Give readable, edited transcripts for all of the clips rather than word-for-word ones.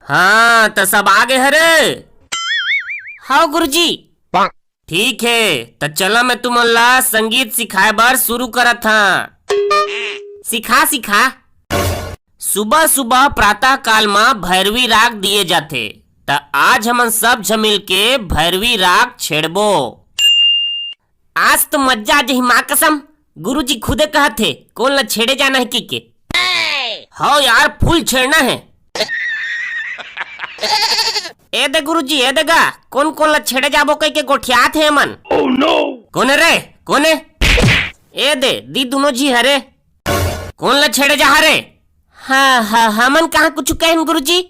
हाँ तो सब आगे हरे। हाँ गुरुजी। ठीक है तो चला मैं तुमला संगीत सिखाए बार शुरू करत था। सिखा सिखा। सुबह सुबह प्रातः काल में भैरवी राग दिए जाते तो आज हम सब जमिल के भैरवी राग छेड़बो। आज तो मज्जा आज माँ कसम गुरुजी खुदे कहते कौन ला छेड़े जाना है की के। हाँ यार फुल छेड़ना है। ए दे गुरुजी ए देगा कौन कौन ला छेड़े जाबो कई के गोठियात है मन। oh, no. कौन है रे कौन है? ए दे दी दोनों जी हरे कौन ला छेड़े जा हरे? हाँ हाँ हमन कहाँ कुछ कहन गुरुजी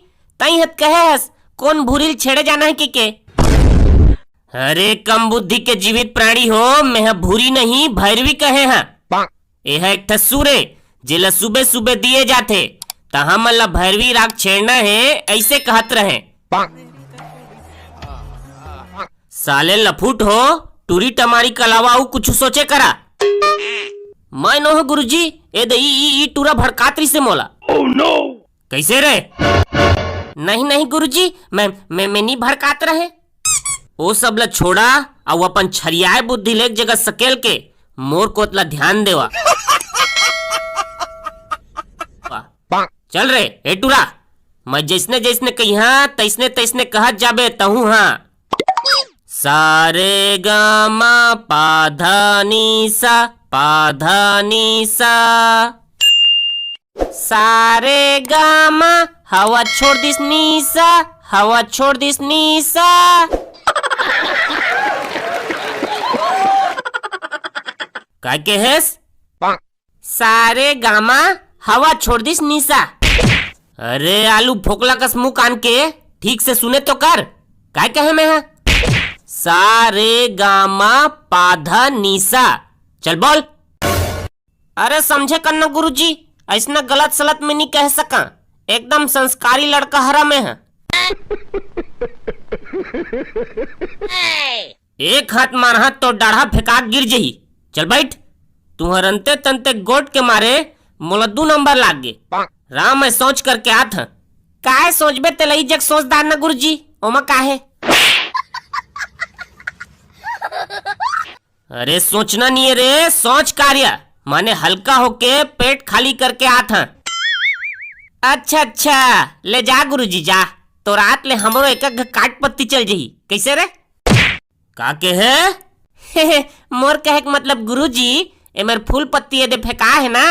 तई हत कहे कौन भूरिल छेड़े जाना है के। अरे कम बुद्धि के जीवित प्राणी हो मैं भूरी नहीं भैरवी कहे हैं। यह एक ठसूरे जिला सुबह सुबह दिए जाते तो हम ला भैरवी राग छेड़ना है ऐसे कहत रहे। साले लफूट हो टूरी टमारी के अलावा कुछ सोचे करा। मैं नो गुरुजी ए दे ई टूरा भड़कात्री से मोला। oh, no. कैसे रे? नहीं नहीं गुरुजी मैं नहीं भड़कात रहे। ओ सब ला छोड़ा और अपन छरियाए बुद्धि ले जगह सकेल के मोर कोतला ध्यान देवा। चल रे ए टूरा मैं जैसने जैसने कहिया तैसने तैसने कहत जाबे तहू। हाँ सारे गामा पाधा नीसा सारे गामा हवा छोड़ दिस नीसा हवा छोड़ दिस नीसा। क्या कहेस? सारे गामा हवा छोड़ दिस नीसा। अरे आलू फोकला कस मुंह कान के ठीक से सुने तो कर क्या कहे मैं है? सारे गामा पाधा नीसा चल बोल। अरे समझे करना गुरुजी ऐसा गलत सलत में नहीं कह सका एकदम संस्कारी लड़का हरा में है। एक हाथ मारहा तो डाढ़ा फेंका गिर जही। चल बैठ तुहर अंते तंते गोट के मारे मोला 2 नंबर लाग गे। राम मैं सोच करके आत हूँ। काहे सोचबे तेलई जग सोचदार ना गुरुजी ओमा काहे। अरे सोचना नहीं है रे सोच कार्य माने हल्का होके पेट खाली करके आत हैं। अच्छा अच्छा ले जा गुरुजी जा तो रात ले हमरो एक काट पत्ती चल जही कैसे रे? का के है? मोर कहे के मतलब गुरुजी ए मेर फूल पत्ती ये दे फेंका है ना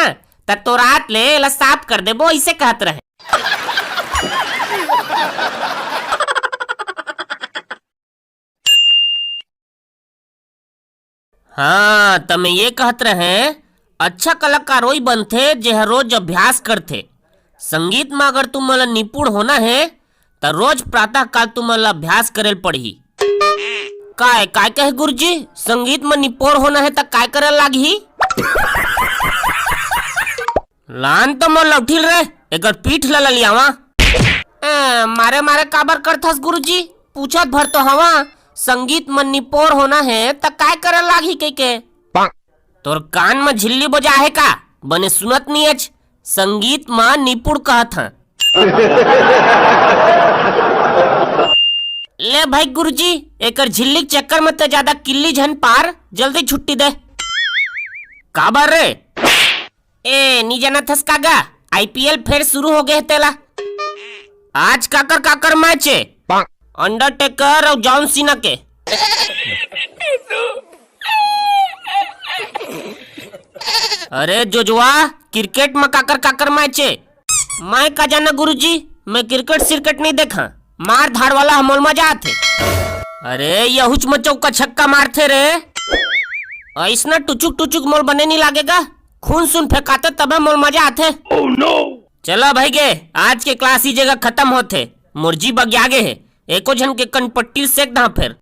तब तो रात ले ला साफ कर देबो ऐसे कहत रहे। हाँ तो मैं ये कहत रहे अच्छा कलाकार वही बनते जे रोज अभ्यास करते। संगीत में अगर तुम मला निपुण होना है तो रोज प्रातः काल तुम मला अभ्यास करे पड़ी। काय काय कहे गुरुजी संगीत में निपुण होना है तो काय करे लागी? लान तो मोर लौठिल रे एक पीठ ला लियावा। मारे मारे काबर करथस गुरुजी पूछत भर तो हवा संगीत में निपुण होना है तो काय करे लागी के? तोर कान में झिल्ली बजा है का बने सुनत नहीं है संगीत में निपुण कहत है। ले भाई गुरुजी एकर झिल्ली के चक्कर में तो ज्यादा किल्ली झन पार जल्दी छुट्टी दे। काबर रे? ए नी जाना थस कागा IPL फिर शुरू हो गए तेला। आज काकर काकर मैच है अंडरटेकर और जॉन सीना के। अरे जोजुआ क्रिकेट में काकर काकर मैच है मैं का जाना गुरुजी मैं क्रिकेट सिरकेट नहीं देखा मार धाड़ वाला हमोल मजा आते। अरे यहुच मचौ का छक्का मारते रे ऐसा टुचुक टुचुक मोल बने नहीं लागेगा खून सुन फेंकाते तबे मोल मजा आते। oh, no. चला भाई गे आज के क्लास ही जगह खत्म होते मुर्जी बग्यागे है एको जन के कनपट्टी सेक दा फिर।